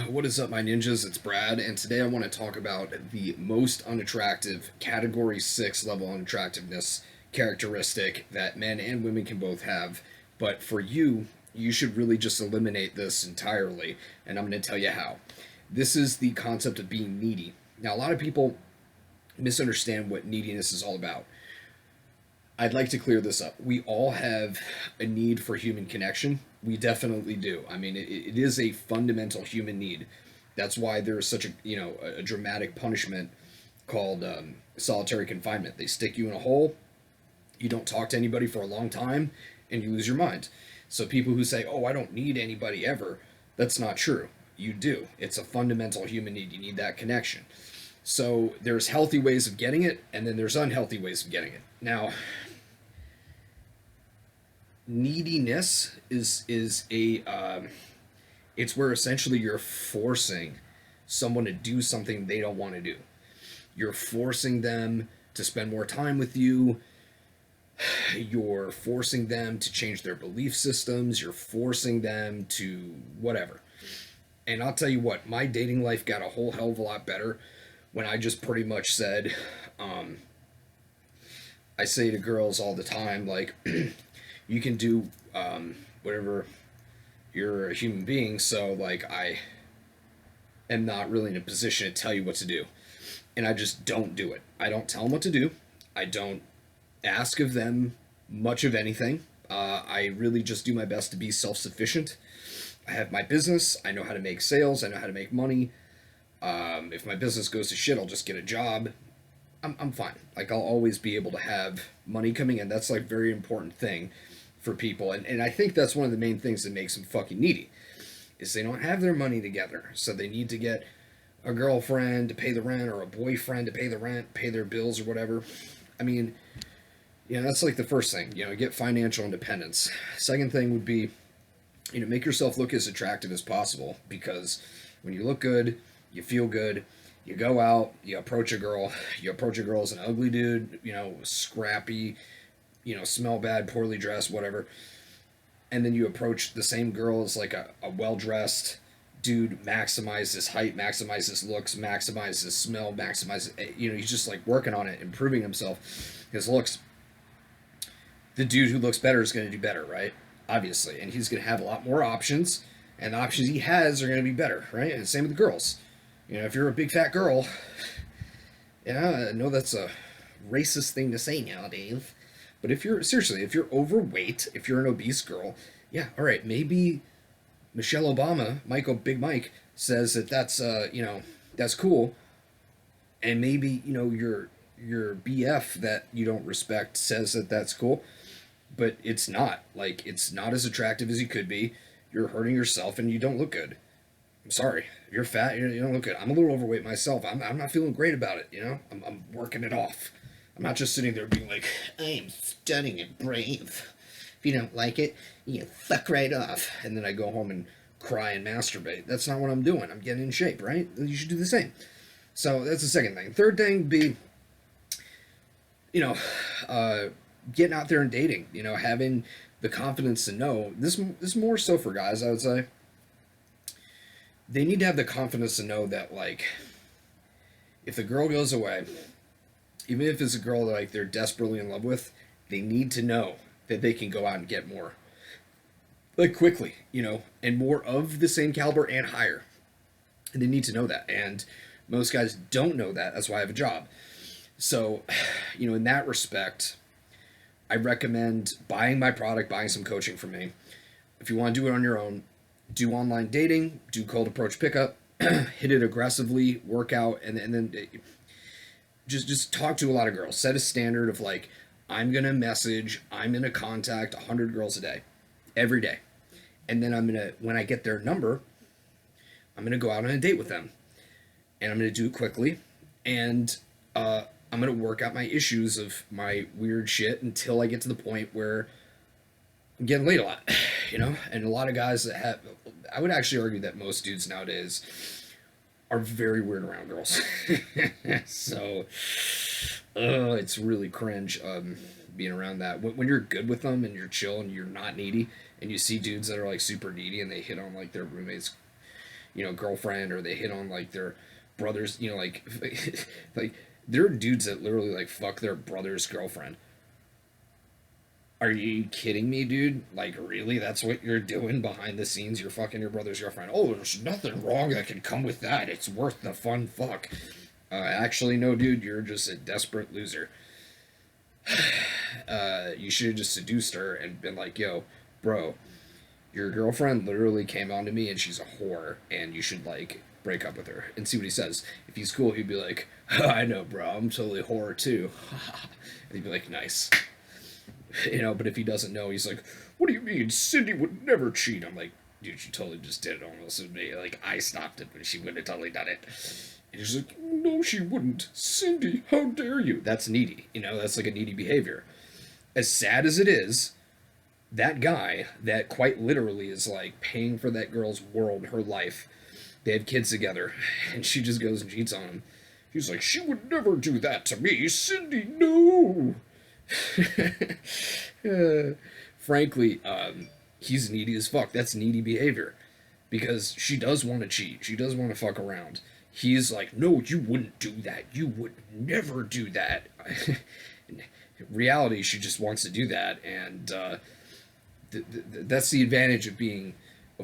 What is up, my ninjas? It's Brad, and today I want to talk about the most unattractive Category 6 level unattractiveness characteristic that men and women can both have. But for you, you should really just eliminate this entirely, and I'm going to tell you how. This is the concept of being needy. Now, a lot of people misunderstand what neediness is all about. I'd like to clear this up. We all have a need for human connection. We definitely do. I mean, it is a fundamental human need. That's why there is such a dramatic punishment called solitary confinement. They stick you in a hole. You don't talk to anybody for a long time, and you lose your mind. So people who say, "Oh, I don't need anybody ever," that's not true. You do. It's a fundamental human need. You need that connection. So there's healthy ways of getting it, and then there's unhealthy ways of getting it. Now, neediness is a it's where essentially you're forcing someone to do something they don't want to do. You're forcing them to spend more time with you. You're forcing them to change their belief systems. You're forcing them to whatever. And I'll tell you what, my dating life got a whole hell of a lot better when I just pretty much said, I say to girls all the time, like, you can do whatever. You're a human being, so like I am not really in a position to tell you what to do, and I just don't do it. I don't tell them what to do. I don't ask of them much of anything. I really just do my best to be self-sufficient. I have my business. I know how to make sales. I know how to make money. If my business goes to shit, I'll just get a job. I'm fine. Like, I'll always be able to have money coming in. That's like a very important thing for people. And I think that's one of the main things that makes them fucking needy is they don't have their money together. So they need to get a girlfriend to pay the rent or a boyfriend to pay the rent, pay their bills or whatever. I mean, that's like the first thing, get financial independence. Second thing would be, make yourself look as attractive as possible, because when you look good, you feel good. You go out, you approach a girl as an ugly dude, scrappy, smell bad, poorly dressed, whatever. And then you approach the same girl as like a well-dressed dude, maximize his height, maximize his looks, maximize his smell, maximize, he's just like working on it, improving himself, his looks. The dude who looks better is going to do better, right? Obviously. And he's going to have a lot more options, and the options he has are going to be better, right? And same with the girls. If you're a big fat girl, yeah, I know that's a racist thing to say nowadays, but if you're overweight, if you're an obese girl, yeah, all right, maybe Michelle Obama, Big Mike, says that that's cool, and maybe your BF that you don't respect says that that's cool, but it's not. Like, it's not as attractive as you could be. You're hurting yourself, and you don't look good. I'm sorry. You're fat. You don't look good. I'm a little overweight myself. I'm not feeling great about it. I'm working it off. I'm not just sitting there being like, I'm stunning and brave. If you don't like it, you fuck right off. And then I go home and cry and masturbate. That's not what I'm doing. I'm getting in shape, right? You should do the same. So that's the second thing. Third thing would be, getting out there and dating. Having the confidence to know this more so for guys, I would say. They need to have the confidence to know that, like, if the girl goes away, even if it's a girl that, like, they're desperately in love with, they need to know that they can go out and get more, like, quickly, and more of the same caliber and higher. And they need to know that. And most guys don't know that. That's why I have a job. So, in that respect, I recommend buying my product, buying some coaching from me. If you want to do it on your own, do online dating, do cold approach pickup, hit it aggressively, work out, and then just talk to a lot of girls. Set a standard of, like, I'm going to contact 100 girls a day, every day. And then when I get their number, I'm going to go out on a date with them. And I'm going to do it quickly. And I'm going to work out my issues of my weird shit until I get to the point where I'm getting laid a lot, and a lot of guys that have, I would actually argue that most dudes nowadays are very weird around girls. So, it's really cringe, being around that. When you're good with them and you're chill and you're not needy, and you see dudes that are like super needy and they hit on like their roommates, girlfriend, or they hit on like their brothers, like like there are dudes that literally like fuck their brother's girlfriend. Are you kidding me, dude? Like, really? That's what you're doing behind the scenes? You're fucking your brother's girlfriend. Oh, there's nothing wrong that can come with that. It's worth the fun fuck. Actually, no, dude. You're just a desperate loser. You should have just seduced her and been like, yo, bro, your girlfriend literally came on to me and she's a whore, and you should, like, break up with her. And see what he says. If he's cool, he'd be like, I know, bro. I'm totally a whore, too. And he'd be like, nice. But if he doesn't know, he's like, what do you mean? Cindy would never cheat. I'm like, dude, she totally just did it almost with me. Like, I stopped it, but she would have totally done it. And he's like, no, she wouldn't. Cindy, how dare you? That's needy. That's like a needy behavior. As sad as it is, that guy that quite literally is like paying for that girl's world, her life, they have kids together, and she just goes and cheats on him. He's like, she would never do that to me. Cindy, no. Frankly, he's needy as fuck. That's needy behavior, because she does want to cheat. She does want to fuck around. He's like, no, you wouldn't do that. You would never do that. In reality, she just wants to do that, and that's the advantage of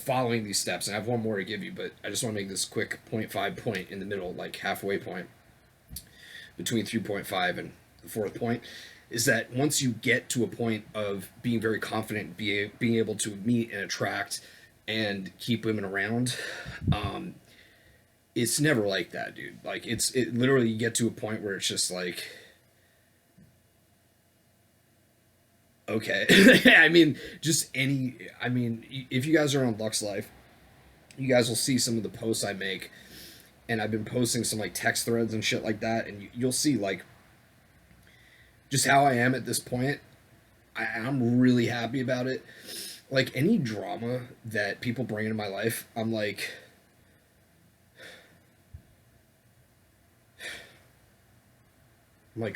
following these steps. And I have one more to give you, but I just want to make this quick 0.5 point in the middle, like halfway point between 3.5 and the fourth point. Is that once you get to a point of being very confident, being able to meet and attract and keep women around, it's never like that, dude. Like, it literally, you get to a point where it's just like, okay. If you guys are on SuxLife, you guys will see some of the posts I make, and I've been posting some like text threads and shit like that, and you'll see like just how I am at this point. I'm really happy about it. Like, any drama that people bring into my life, I'm like,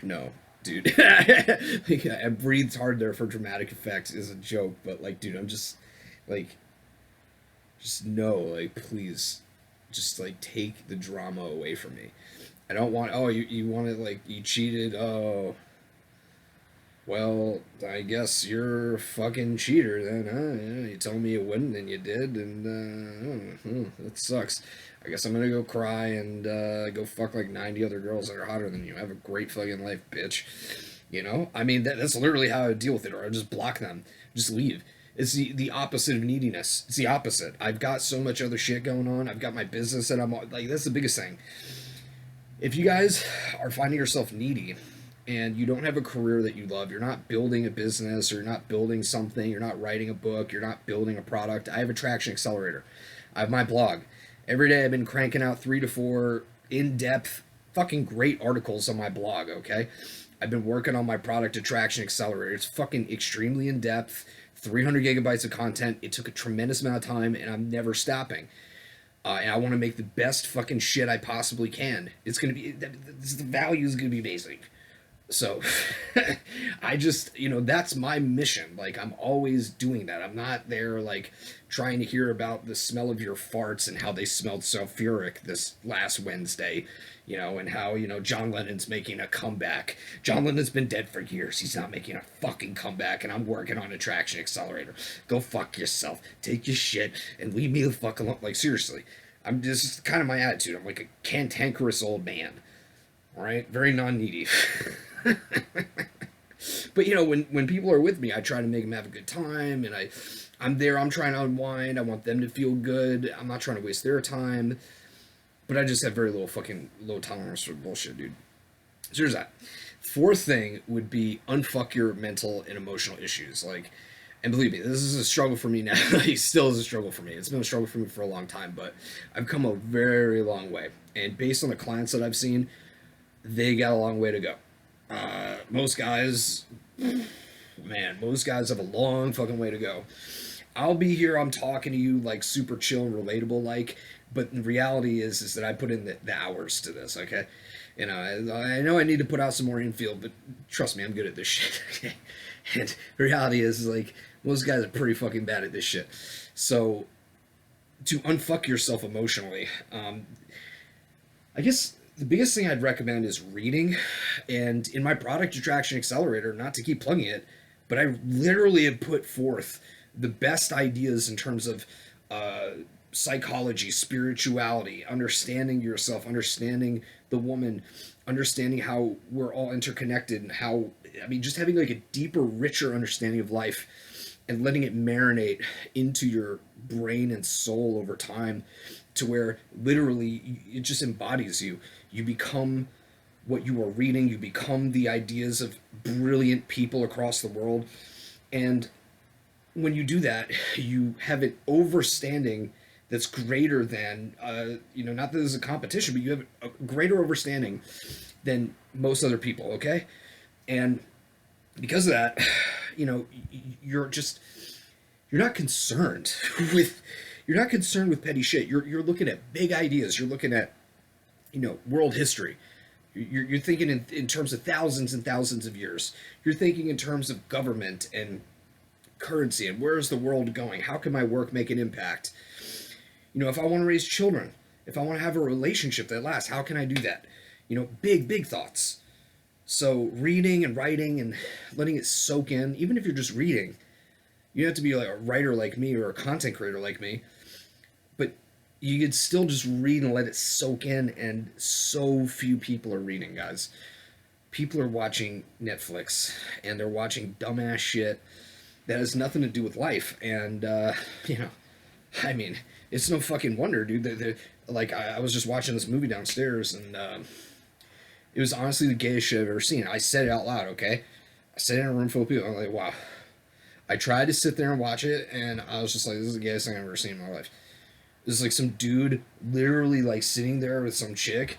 no, dude. Like, I breathed hard there for dramatic effects is a joke, but like, dude, I'm just like, no, like, please, just like take the drama away from me. I don't want, oh, you want it, like, you cheated, oh, well, I guess you're a fucking cheater then, huh? Yeah, you told me you wouldn't, and you did, and that sucks. I guess I'm gonna go cry and go fuck like 90 other girls that are hotter than you. Have a great fucking life, bitch. That's literally how I would deal with it, or I just block them. Just leave. It's the opposite of neediness. It's the opposite. I've got so much other shit going on. I've got my business that I'm, like, that's the biggest thing. If you guys are finding yourself needy, and you don't have a career that you love, you're not building a business, or you're not building something, you're not writing a book, you're not building a product, I have a Traction Accelerator. I have my blog. Every day I've been cranking out 3 to 4 in-depth, fucking great articles on my blog, okay? I've been working on my product, Traction Accelerator. It's fucking extremely in-depth, 300 gigabytes of content. It took a tremendous amount of time, and I'm never stopping. And I want to make the best fucking shit I possibly can. It's going to be, the value is going to be amazing. So, I just, that's my mission. Like, I'm always doing that. I'm not there, like, trying to hear about the smell of your farts and how they smelled sulfuric this last Wednesday, and how, John Lennon's making a comeback. John Lennon's been dead for years. He's not making a fucking comeback, and I'm working on a Traction Accelerator. Go fuck yourself. Take your shit and leave me the fuck alone. Like, seriously. This is kind of my attitude. I'm like a cantankerous old man. All right? Very non-needy. But when people are with me, I try to make them have a good time, and I'm there, I'm trying to unwind, I want them to feel good, I'm not trying to waste their time, but I just have very low tolerance for bullshit, dude. So here's that. Fourth thing would be unfuck your mental and emotional issues. Like, and believe me, this is a struggle for me now. It still is a struggle for me. It's been a struggle for me for a long time, but I've come a very long way, and based on the clients that I've seen, they got a long way to go. Most guys have a long fucking way to go. I'll be here, I'm talking to you like super chill and relatable, like, but the reality is that I put in the hours to this, okay? I know I need to put out some more infield, but trust me, I'm good at this shit, okay? And the reality is like, most guys are pretty fucking bad at this shit. So to unfuck yourself emotionally. I guess the biggest thing I'd recommend is reading. And in my product attraction accelerator, not to keep plugging it, but I literally have put forth the best ideas in terms of uh, psychology, spirituality, understanding yourself, understanding the woman, understanding how we're all interconnected, and how, I mean, just having like a deeper, richer understanding of life and letting it marinate into your brain and soul over time to where literally it just embodies you. You become what you are reading, you become the ideas of brilliant people across the world. And when you do that, you have an overstanding that's greater than, not that there's a competition, but you have a greater overstanding than most other people, okay? And because of that, you're just, you're not concerned with, you're not concerned with petty shit. You're looking at big ideas. You're looking at, world history. You're thinking in terms of thousands and thousands of years. You're thinking in terms of government and currency and where is the world going? How can my work make an impact? If I want to raise children, if I want to have a relationship that lasts, how can I do that? Big thoughts. So reading and writing and letting it soak in, even if you're just reading, you don't have to be like a writer like me or a content creator like me, but you could still just read and let it soak in. And so few people are reading, guys. People are watching Netflix and they're watching dumbass shit that has nothing to do with life. And, I mean, it's no fucking wonder, dude. Like, I was just watching this movie downstairs, and it was honestly the gayest shit I've ever seen. I said it out loud, okay? I said it in a room full of people. I'm like, wow. I tried to sit there and watch it, and I was just like, this is the gayest thing I've ever seen in my life. This is like some dude literally like sitting there with some chick,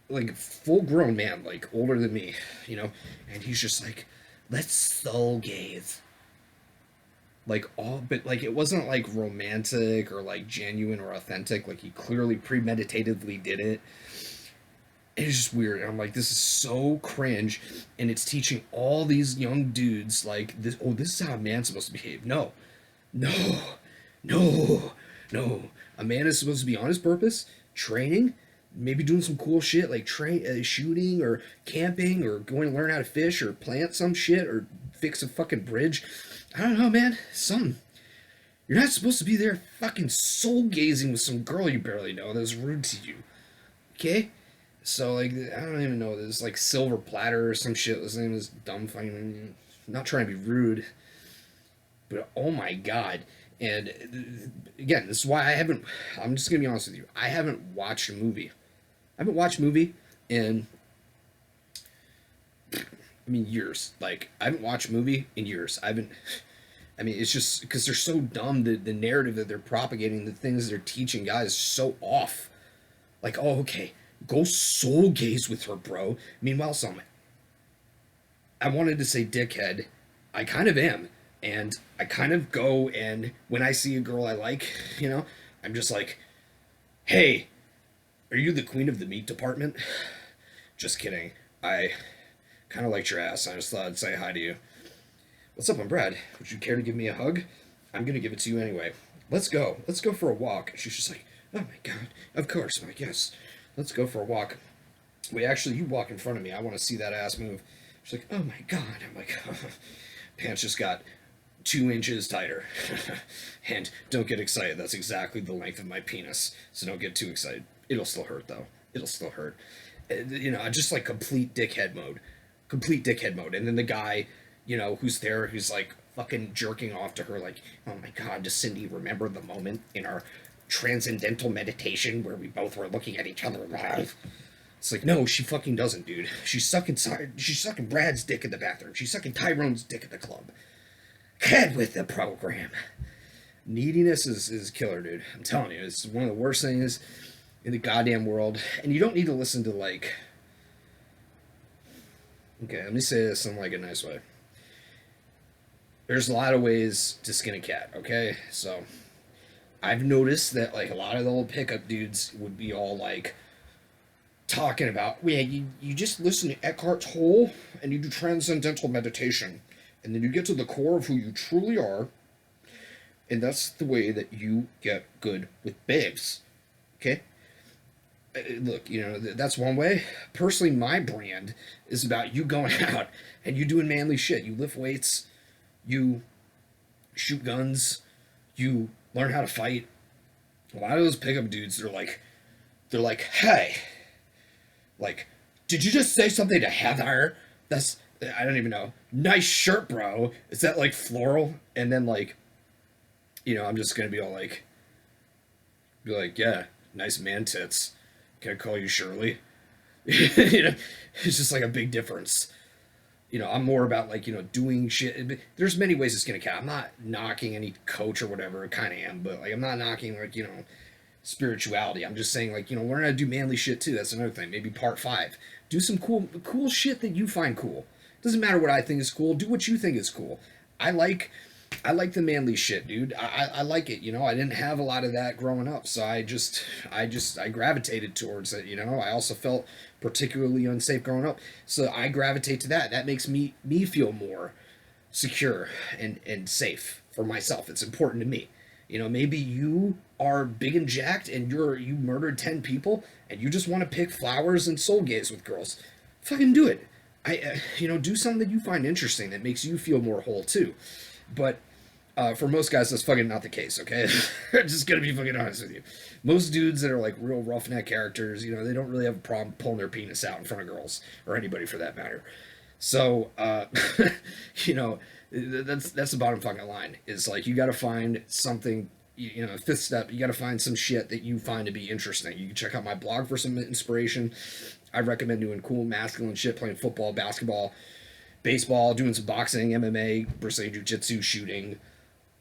like full grown man, like older than me, and he's just like, let's soul gaze. But like it wasn't like romantic or like genuine or authentic. Like he clearly premeditatedly did it. And it's just weird. And I'm like, this is so cringe, and it's teaching all these young dudes like this. Oh, this is how a man's supposed to behave. No, no, no, no. A man is supposed to be on his purpose, training, maybe doing some cool shit like shooting or camping or going to learn how to fish or plant some shit or fix a fucking bridge. I don't know, man. You're not supposed to be there fucking soul gazing with some girl you barely know that's rude to you. Okay? So, like, I don't even know. There's like Silver Platter or some shit. His name is dumb fucking. I'm not trying to be rude. But oh my god. And again, this is why I'm just going to be honest with you. I haven't watched a movie. I haven't watched a movie in, years. Like, I haven't watched a movie in years. It's just because they're so dumb. The narrative that they're propagating, the things they're teaching guys is so off. Like, oh, okay, go soul gaze with her, bro. Meanwhile, I wanted to say dickhead. I kind of am. And I kind of go, and when I see a girl I like, I'm just like, hey, are you the queen of the meat department? Just kidding. I kind of liked your ass. I just thought I'd say hi to you. What's up, I'm Brad. Would you care to give me a hug? I'm going to give it to you anyway. Let's go. Let's go for a walk. She's just like, oh my god. Of course, Mike, yes. Let's go for a walk. Wait, actually, you walk in front of me. I want to see that ass move. She's like, oh my god. I'm like, pants just got 2 inches tighter. And don't get excited. That's exactly the length of my penis. So don't get too excited. It'll still hurt, though. It'll still hurt. Just like complete dickhead mode. Complete dickhead mode. And then the guy, who's there, who's like fucking jerking off to her, like, oh my god, does Cindy remember the moment in our transcendental meditation where we both were looking at each other alive? It's like, no, she fucking doesn't, dude. She's sucking Brad's dick in the bathroom. She's sucking Tyrone's dick at the club. Head with the program. Neediness is killer, dude. I'm telling you, it's one of the worst things in the goddamn world. And you don't need to listen to, like... Okay, let me say this in, like, a nice way. There's a lot of ways to skin a cat, okay? So, I've noticed that, like, a lot of the old pickup dudes would be all, like, talking about, yeah, you just listen to Eckhart Tolle, and you do transcendental meditation. And then you get to the core of who you truly are, And that's the way that you get good with babes. Okay? Look, that's one way. Personally, my brand is about you going out and you doing manly shit. You lift weights, you shoot guns, you learn how to fight. A lot of those pickup dudes, they're like, hey, like, did you just say something to Heather? That's, I don't even know. Nice shirt, bro. Is that like floral? And then like, I'm just gonna be all like, yeah, nice man tits. Can I call you Shirley? It's just like a big difference. I'm more about like, doing shit. There's many ways it's gonna count. I'm not knocking any coach or whatever. I kind of am, but like, I'm not knocking like, spirituality. I'm just saying like, learn how to do manly shit too. That's another thing. Maybe part 5. Do some cool shit that you find cool. Doesn't matter what I think is cool. Do what you think is cool. I like the manly shit, dude. I like it. I didn't have a lot of that growing up, so I gravitated towards it. I also felt particularly unsafe growing up, so I gravitate to that. That makes me feel more secure and safe for myself. It's important to me. Maybe you are big and jacked and you murdered 10 people and you just want to pick flowers and soul gaze with girls. Fucking do it. Do something that you find interesting that makes you feel more whole too. But for most guys, that's fucking not the case, okay? I'm just gonna be fucking honest with you. Most dudes that are like real roughneck characters, they don't really have a problem pulling their penis out in front of girls or anybody for that matter. So, that's the bottom fucking line. Is like you got to find something. Fifth step, you got to find some shit that you find to be interesting. You can check out my blog for some inspiration. I recommend doing cool masculine shit, playing football, basketball, baseball, doing some boxing, MMA, Brazilian jiu-jitsu, shooting,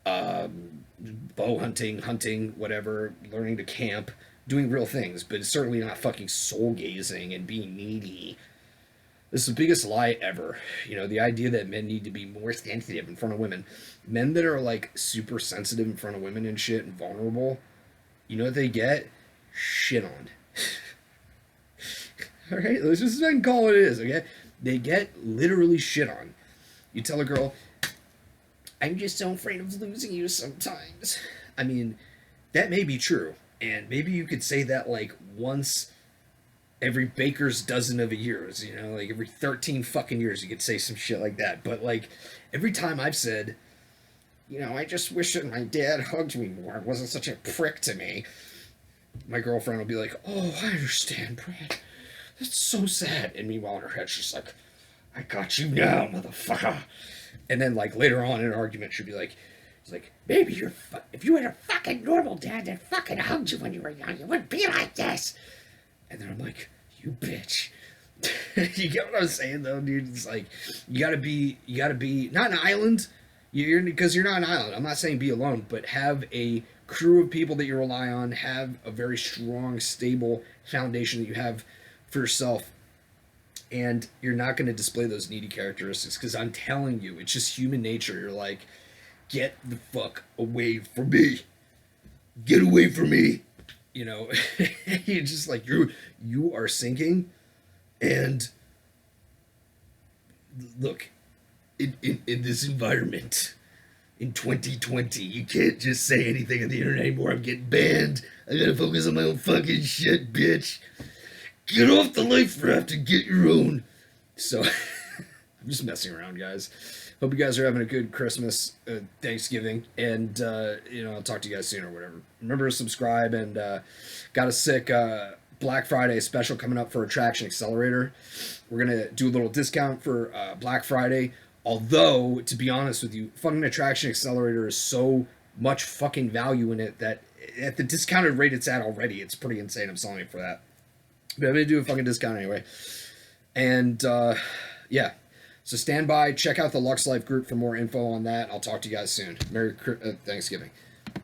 bow hunting, whatever, learning to camp, doing real things, but it's certainly not fucking soul gazing and being needy. This is the biggest lie ever. The idea that men need to be more sensitive in front of women. Men that are like super sensitive in front of women and shit and vulnerable, you know what they get? Shit on. Alright, let's just call it what it is, okay? They get literally shit on. You tell a girl, I'm just so afraid of losing you sometimes. I mean, that may be true. And maybe you could say that like once every baker's dozen of years, like every 13 fucking years you could say some shit like that. But like every time I've said, I just wish that my dad hugged me more, it wasn't such a prick to me, my girlfriend will be like, oh, I understand, Brad. That's so sad. And meanwhile in her head she's like, I got you now, motherfucker. And then like later on in an argument she'll be like, it's like, baby, if you had a fucking normal dad that fucking hugged you when you were young, you wouldn't be like this. And then I'm like, you bitch. You get what I'm saying though, dude? It's like, you gotta be not an island, because you're not an island. I'm not saying be alone, but have a crew of people that you rely on, have a very strong, stable foundation that you have for yourself. And you're not going to display those needy characteristics, because I'm telling you, it's just human nature. You're like, get the fuck away from me. Get away from me. You're just like, you are sinking. And look, in this environment, in 2020, you can't just say anything on the internet anymore. I'm getting banned. I gotta focus on my own fucking shit, bitch. Get off the life raft and get your own. So, I'm just messing around, guys. Hope you guys are having a good Christmas, Thanksgiving, and, I'll talk to you guys soon or whatever. Remember to subscribe, and got a sick Black Friday special coming up for Attraction Accelerator. We're going to do a little discount for Black Friday, although, to be honest with you, fucking Attraction Accelerator is so much fucking value in it that at the discounted rate it's at already, it's pretty insane. I'm selling it for that. But I'm going to do a fucking discount anyway. And, yeah. So stand by. Check out the SuxLife group for more info on that. I'll talk to you guys soon. Merry Thanksgiving.